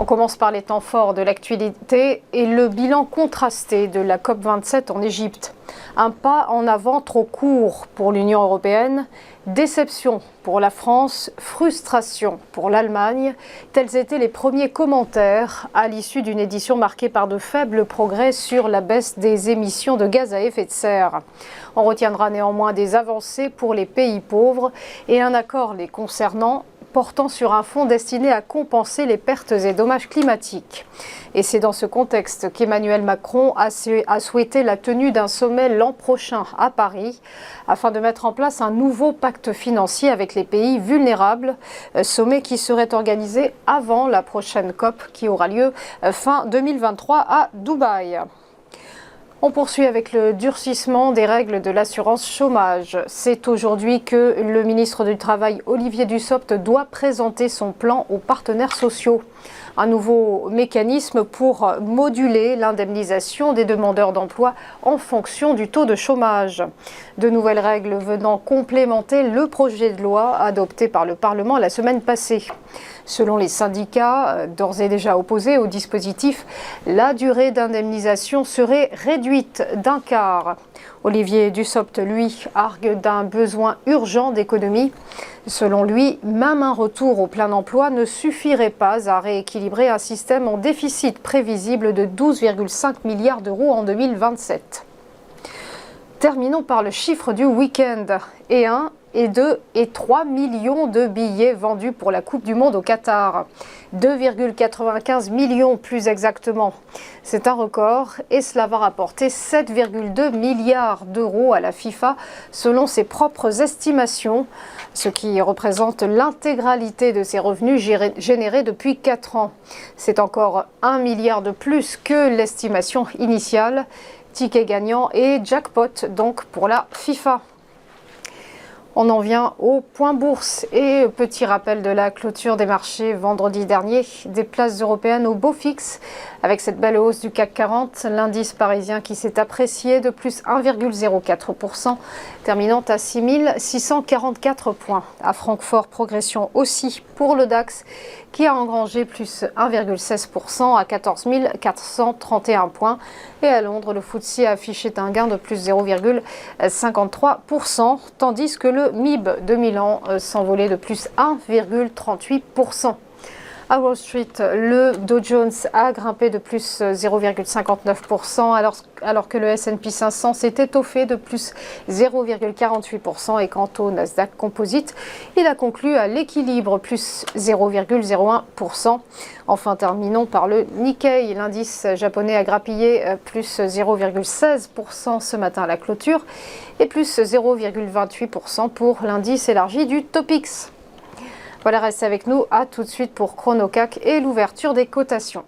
On commence par les temps forts de l'actualité et le bilan contrasté de la COP27 en Égypte. Un pas en avant trop court pour l'Union européenne, déception pour la France, frustration pour l'Allemagne. Tels étaient les premiers commentaires à l'issue d'une édition marquée par de faibles progrès sur la baisse des émissions de gaz à effet de serre. On retiendra néanmoins des avancées pour les pays pauvres et un accord les concernant, portant sur un fonds destiné à compenser les pertes et dommages climatiques. Et c'est dans ce contexte qu'Emmanuel Macron a souhaité la tenue d'un sommet l'an prochain à Paris, afin de mettre en place un nouveau pacte financier avec les pays vulnérables, sommet qui serait organisé avant la prochaine COP qui aura lieu fin 2023 à Dubaï. On poursuit avec le durcissement des règles de l'assurance chômage. C'est aujourd'hui que le ministre du Travail, Olivier Dussopt, doit présenter son plan aux partenaires sociaux. Un nouveau mécanisme pour moduler l'indemnisation des demandeurs d'emploi en fonction du taux de chômage. De nouvelles règles venant complémenter le projet de loi adopté par le Parlement la semaine passée. Selon les syndicats, d'ores et déjà opposés au dispositif, la durée d'indemnisation serait réduite d'un quart. Olivier Dussopt, lui, argue d'un besoin urgent d'économie. Selon lui, même un retour au plein emploi ne suffirait pas à rééquilibrer un système en déficit prévisible de 12,5 milliards d'euros en 2027. Terminons par le chiffre du week-end. Et 1, et 2 et 3 millions de billets vendus pour la Coupe du Monde au Qatar. 2,95 millions plus exactement. C'est un record et cela va rapporter 7,2 milliards d'euros à la FIFA selon ses propres estimations, ce qui représente l'intégralité de ses revenus générés depuis 4 ans. C'est encore 1 milliard de plus que l'estimation initiale. Ticket gagnant et jackpot donc pour la FIFA. On en vient au point bourse et petit rappel de la clôture des marchés vendredi dernier. Des places européennes au beau fixe avec cette belle hausse du CAC 40. L'indice parisien qui s'est apprécié de plus 1,04%, terminant à 6644 points. À Francfort, progression aussi pour le DAX qui a engrangé plus 1,16% à 14 431 points. Et à Londres, le FTSE a affiché un gain de plus 0,53%, tandis que le MIB de Milan s'envolait de plus 1,38%. À Wall Street, le Dow Jones a grimpé de plus 0,59% alors que le S&P 500 s'est étoffé de plus 0,48%. Et quant au Nasdaq Composite, il a conclu à l'équilibre plus 0,01%. Enfin, terminons par le Nikkei. L'indice japonais a grappillé plus 0,16% ce matin à la clôture et plus 0,28% pour l'indice élargi du Topix. Voilà, restez avec nous, à tout de suite pour ChronoCAC et l'ouverture des cotations.